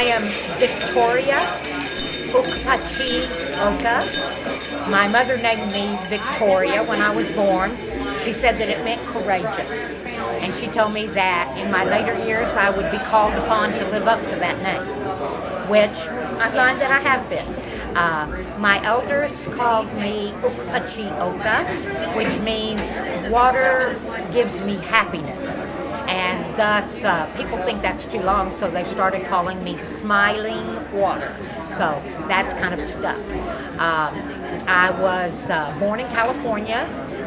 I am Victoria Ukachi Oka. My mother named me Victoria when I was born. She said that it meant courageous. And she told me that in my later years I would be called upon to live up to that name, which I find that I have been. My elders called me Ukachi Oka, which means water gives me happiness. And thus, people think that's too long, so they've started calling me Smiling Water. So that's kind of stuck. I was born in California,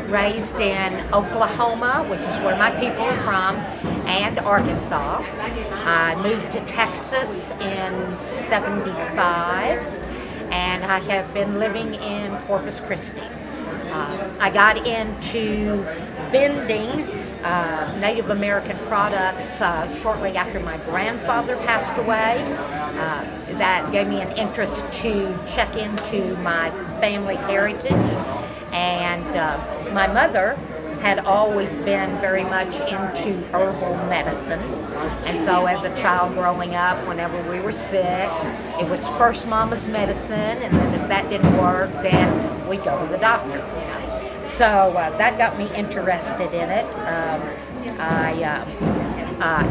raised in Oklahoma, which is where my people are from, and Arkansas. I moved to Texas in '75, and I have been living in Corpus Christi. I got into bending Native American products shortly after my grandfather passed away. That gave me an interest to check into my family heritage, and my mother had always been very much into herbal medicine, and so as a child growing up, whenever we were sick, it was first mama's medicine, and then if that didn't work, then we'd go to the doctor. So that got me interested in it. I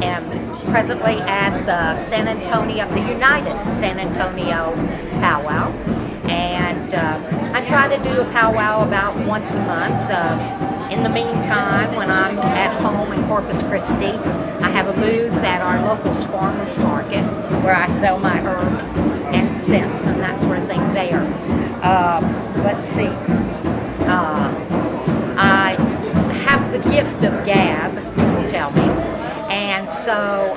am presently at the United San Antonio Pow Wow, and I try to do a powwow about once a month. In the meantime, when I'm at home in Corpus Christi, I have a booth at our local farmers market where I sell my herbs and scents and that sort of thing there. Let's see. I have the gift of gab, people tell me. And so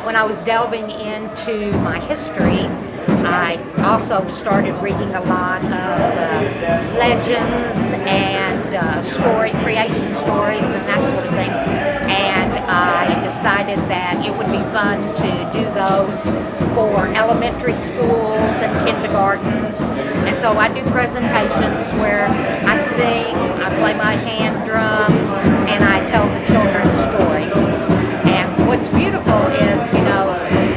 when I was delving into my history, I also started reading a lot of legends and creation stories and that sort of thing. And I decided that it would be fun to do those for elementary schools and kindergartens. And so I do presentations where I sing, I play my hand drum, and I tell the children stories. And what's beautiful is,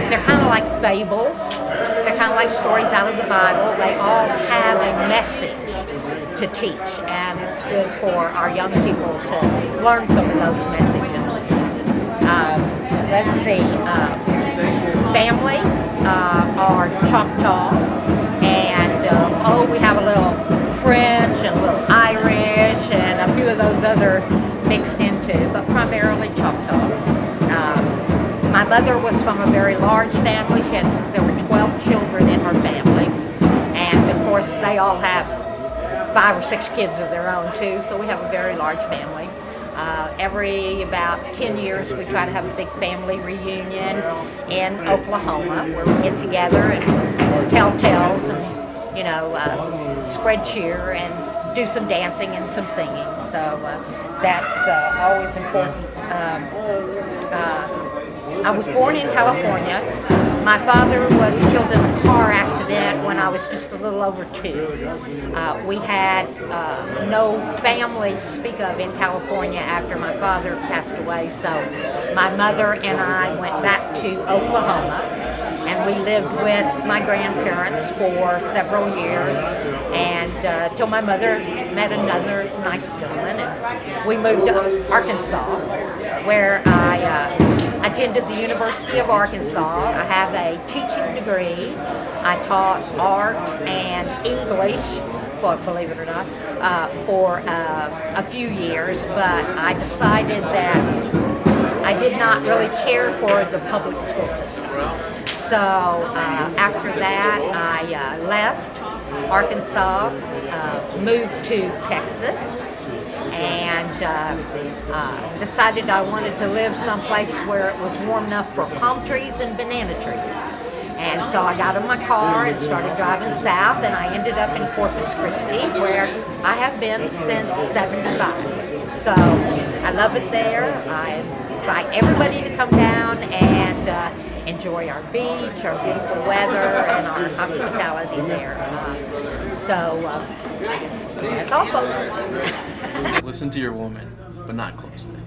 they're kind of like fables. They're kind of like stories out of the Bible. They all have a message to teach, and it's good for our young people to learn some of those messages. Let's see. Family are Choctaw, and we have a little French and a little Irish and a few of those other mixed into, but primarily Choctaw. My mother was from a very large family. There were 12 children in her family, and of course they all have 5 or 6 kids of their own too, so we have a very large family. Every about 10 years we try to have a big family reunion in Oklahoma where we get together and tell tales and spread cheer and do some dancing and some singing. So that's always important. I was born in California. My father was killed in a car accident when I was just a little over 2. We had no family to speak of in California after my father passed away, so my mother and I went back to Oklahoma, and we lived with my grandparents for several years, and till my mother met another nice gentleman, and we moved to Arkansas, where I attended the University of Arkansas. I have a teaching degree. I taught art and English, well, believe it or not, for a few years, but I decided that I did not really care for the public school system. So after that, I left Arkansas, moved to Texas, and decided I wanted to live someplace where it was warm enough for palm trees and banana trees. And so I got in my car and started driving south, and I ended up in Corpus Christi, where I have been since '75. So I love it there. I invite everybody to come down and enjoy our beach, our beautiful weather, and our hospitality there. That's all, folks. Listen to your woman, but not closely.